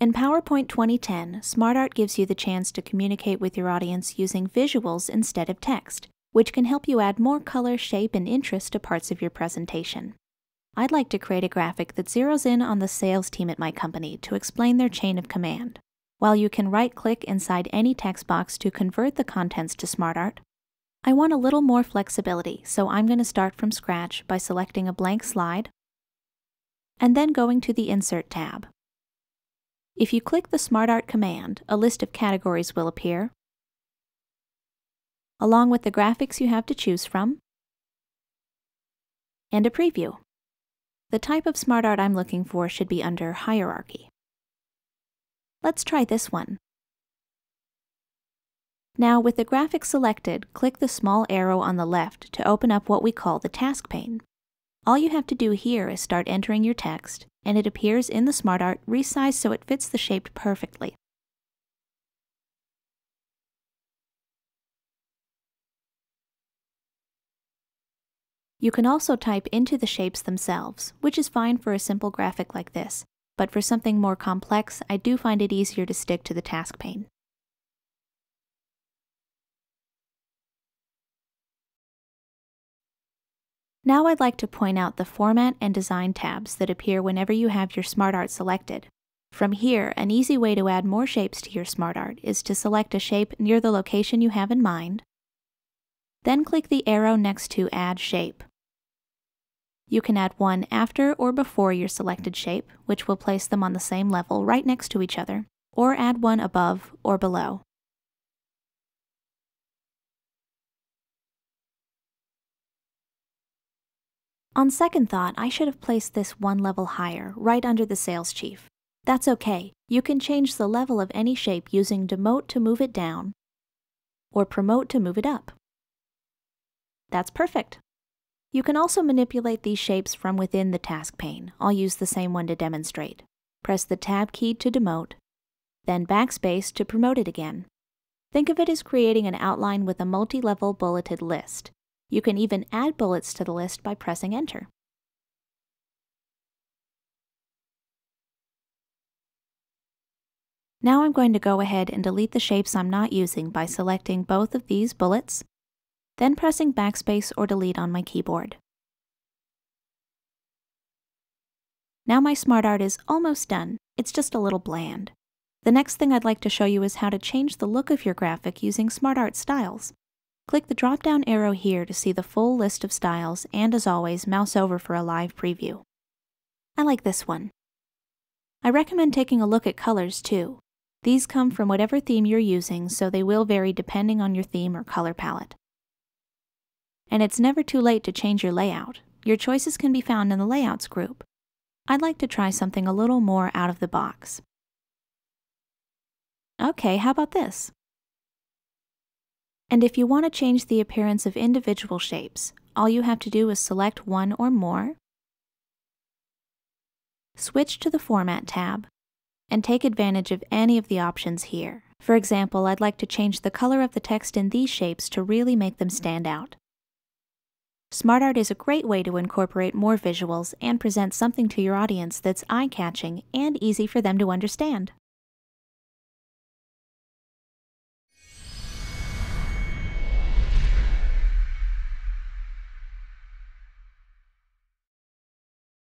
In PowerPoint 2010, SmartArt gives you the chance to communicate with your audience using visuals instead of text, which can help you add more color, shape, and interest to parts of your presentation. I'd like to create a graphic that zeroes in on the sales team at my company to explain their chain of command. While you can right-click inside any text box to convert the contents to SmartArt, I want a little more flexibility, so I'm going to start from scratch by selecting a blank slide and then going to the Insert tab. If you click the SmartArt command, a list of categories will appear, along with the graphics you have to choose from, and a preview. The type of SmartArt I'm looking for should be under Hierarchy. Let's try this one. Now, with the graphic selected, click the small arrow on the left to open up what we call the task pane. All you have to do here is start entering your text, and it appears in the SmartArt resized so it fits the shape perfectly. You can also type into the shapes themselves, which is fine for a simple graphic like this, but for something more complex, I do find it easier to stick to the task pane. Now I'd like to point out the Format and Design tabs that appear whenever you have your SmartArt selected. From here, an easy way to add more shapes to your SmartArt is to select a shape near the location you have in mind, then click the arrow next to Add Shape. You can add one after or before your selected shape, which will place them on the same level right next to each other, or add one above or below. On second thought, I should have placed this one level higher, right under the sales chief. That's okay. You can change the level of any shape using Demote to move it down, or Promote to move it up. That's perfect. You can also manipulate these shapes from within the task pane. I'll use the same one to demonstrate. Press the Tab key to demote, then Backspace to promote it again. Think of it as creating an outline with a multi-level bulleted list. You can even add bullets to the list by pressing Enter. Now I'm going to go ahead and delete the shapes I'm not using by selecting both of these bullets, then pressing Backspace or Delete on my keyboard. Now my SmartArt is almost done. It's just a little bland. The next thing I'd like to show you is how to change the look of your graphic using SmartArt styles. Click the drop-down arrow here to see the full list of styles, and as always, mouse over for a live preview. I like this one. I recommend taking a look at colors too. These come from whatever theme you're using, so they will vary depending on your theme or color palette. And it's never too late to change your layout. Your choices can be found in the Layouts group. I'd like to try something a little more out of the box. Okay, how about this? And if you want to change the appearance of individual shapes, all you have to do is select one or more, switch to the Format tab, and take advantage of any of the options here. For example, I'd like to change the color of the text in these shapes to really make them stand out. SmartArt is a great way to incorporate more visuals and present something to your audience that's eye-catching and easy for them to understand.